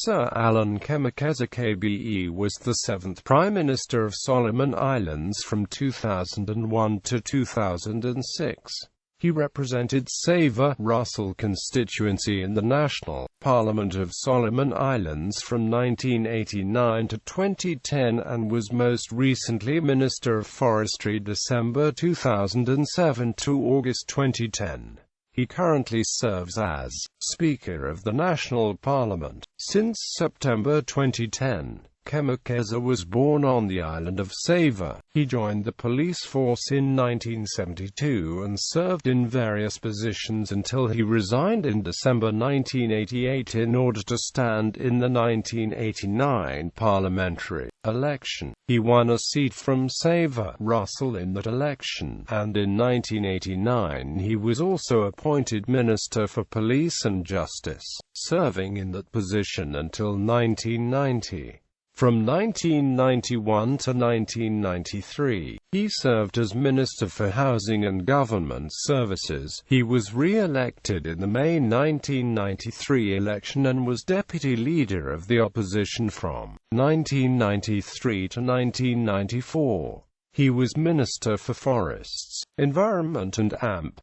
Sir Allan Kemakeza KBE was the seventh Prime Minister of Solomon Islands from 2001 to 2006. He represented Savo, Russel Constituency in the National Parliament of Solomon Islands from 1989 to 2010 and was most recently Minister of Forestry December 2007 to August 2010. He currently serves as Speaker of the National Parliament. Since September 2010, Kemakeza was born on the island of Savo. He joined the police force in 1972 and served in various positions until he resigned in December 1988 in order to stand in the 1989 parliamentary election. He won a seat from Savo, Russel in that election, and in 1989 he was also appointed Minister for Police and Justice, serving in that position until 1990. From 1991 to 1993, he served as Minister for Housing and Government Services. He was re-elected in the May 1993 election and was Deputy Leader of the Opposition from 1993 to 1994. He was Minister for Forests, Environment and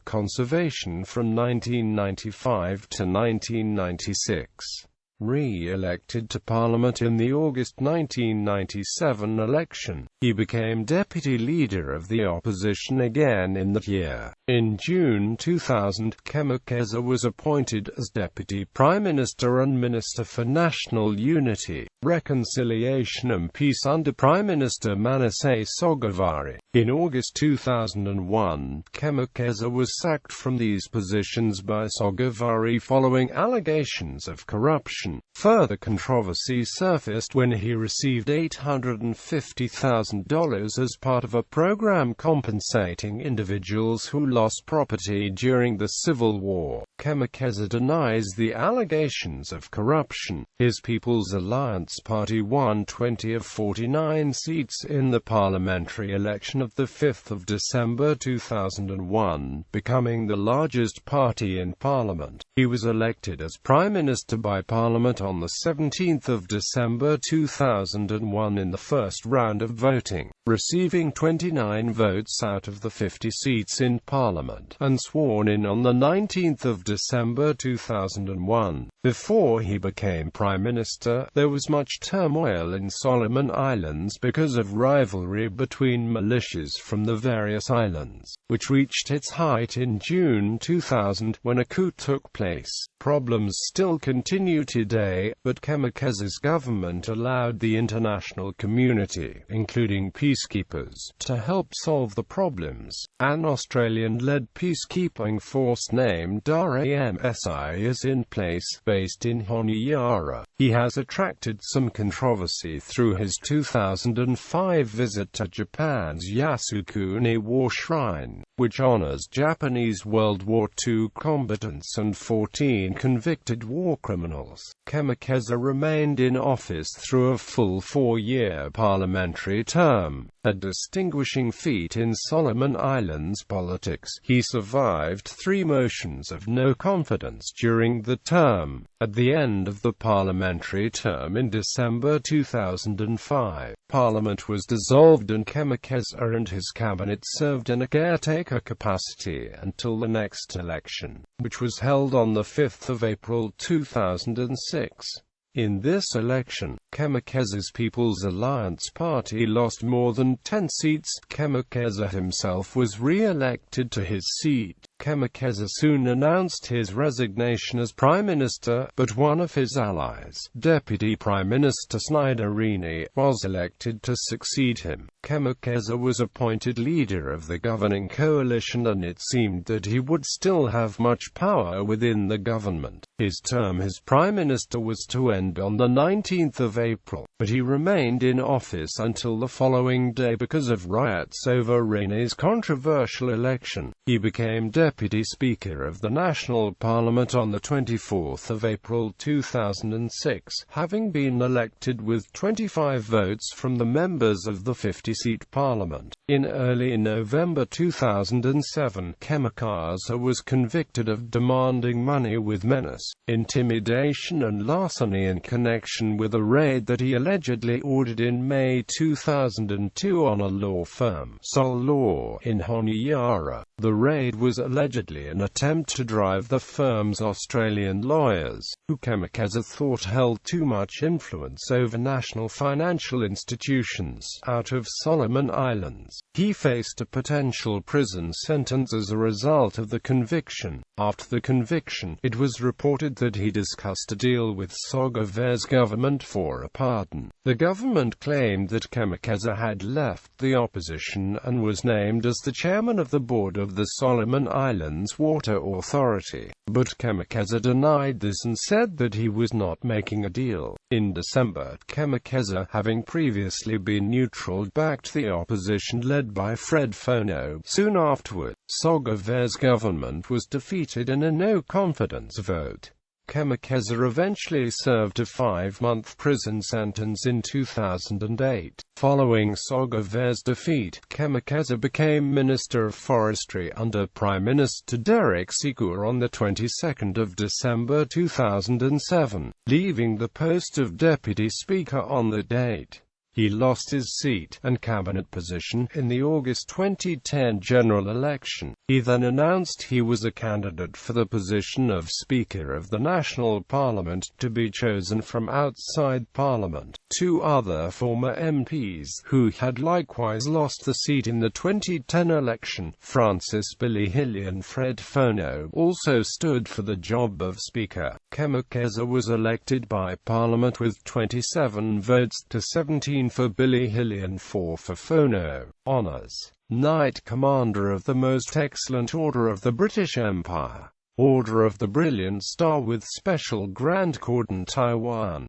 Conservation from 1995 to 1996. Re-elected to Parliament in the August 1997 election, he became Deputy Leader of the Opposition again in that year. In June 2000, Kemakeza was appointed as Deputy Prime Minister and Minister for National Unity, Reconciliation and Peace under Prime Minister Manasseh Sogavare. In August 2001, Kemakeza was sacked from these positions by Sogavare following allegations of corruption. Further controversy surfaced when he received $850,000 as part of a program compensating individuals who lost property during the Civil War. Kemakeza denies the allegations of corruption. His People's Alliance Party won 20 of 49 seats in the parliamentary election of the 5th of December 2001, becoming the largest party in Parliament. He was elected as Prime Minister by Parliament on the 17th of December 2001 in the first round of voting, receiving 29 votes out of the 50 seats in Parliament, and sworn in on the 19th of December 2001. Before he became Prime Minister, there was much turmoil in Solomon Islands because of rivalry between militias from the various islands, which reached its height in June 2000 when a coup took place. Problems still continue today, but Kemakeza's government allowed the international community, including peacekeepers, to help solve the problems. An Australian-led peacekeeping force named RAMSI is in place, based in Honiara. He has attracted some controversy through his 2005 visit to Japan's Yasukuni War Shrine, which honors Japanese World War II combatants and 14 convicted war criminals. Kemakeza remained in office through a full 4-year parliamentary term, a distinguishing feat in Solomon Islands politics. He survived 3 motions of no confidence during the term. At the end of the parliamentary term in December 2005, Parliament was dissolved and Kemakeza and his cabinet served in a caretaker capacity until the next election, which was held on the 5th of April 2006. In this election, Kemakeza's People's Alliance Party lost more than 10 seats. Kemakeza himself was re-elected to his seat. Kemakeza soon announced his resignation as Prime Minister, but one of his allies, Deputy Prime Minister Snyderini, was elected to succeed him. Kemakeza was appointed leader of the governing coalition and it seemed that he would still have much power within the government. His term as Prime Minister was to end on the 19th of April, but he remained in office until the following day because of riots over Reine's controversial election. He became Deputy Speaker of the National Parliament on 24 April 2006, having been elected with 25 votes from the members of the 50-seat Parliament. In early November 2007, Kemakeza was convicted of demanding money with menace, intimidation and larceny in connection with a raid that he allegedly ordered in May 2002 on a law firm, Sol Law, in Honiara. The raid was allegedly an attempt to drive the firm's Australian lawyers, who Kemakeza thought held too much influence over national financial institutions, out of Solomon Islands. He faced a potential prison sentence as a result of the conviction. After the conviction, it was reported that he discussed a deal with Sogove's government for a pardon. The government claimed that Kemakeza had left the opposition and was named as the chairman of the board of the Solomon Islands Water Authority. But Kemakeza denied this and said that he was not making a deal. In December, Kemakeza, having previously been neutral, backed the opposition led by Fred Fono. Soon afterward, Sogove's government was defeated in a no-confidence vote. Kemakeza eventually served a 5-month prison sentence in 2008. Following Sogove's defeat, Kemakeza became Minister of Forestry under Prime Minister Derek Sekou on the 22nd of December 2007, leaving the post of Deputy Speaker on the date. He lost his seat and cabinet position in the August 2010 general election. He then announced he was a candidate for the position of Speaker of the National Parliament, to be chosen from outside Parliament. Two other former MPs, who had likewise lost the seat in the 2010 election, Francis Billy-Hilly and Fred Fono, also stood for the job of Speaker. Kemakeza was elected by Parliament with 27 votes to 17 for Billy-Hilly and 4 for Fono. Honours: Knight Commander of the Most Excellent Order of the British Empire, Order of the Brilliant Star with Special Grand Cordon, Taiwan.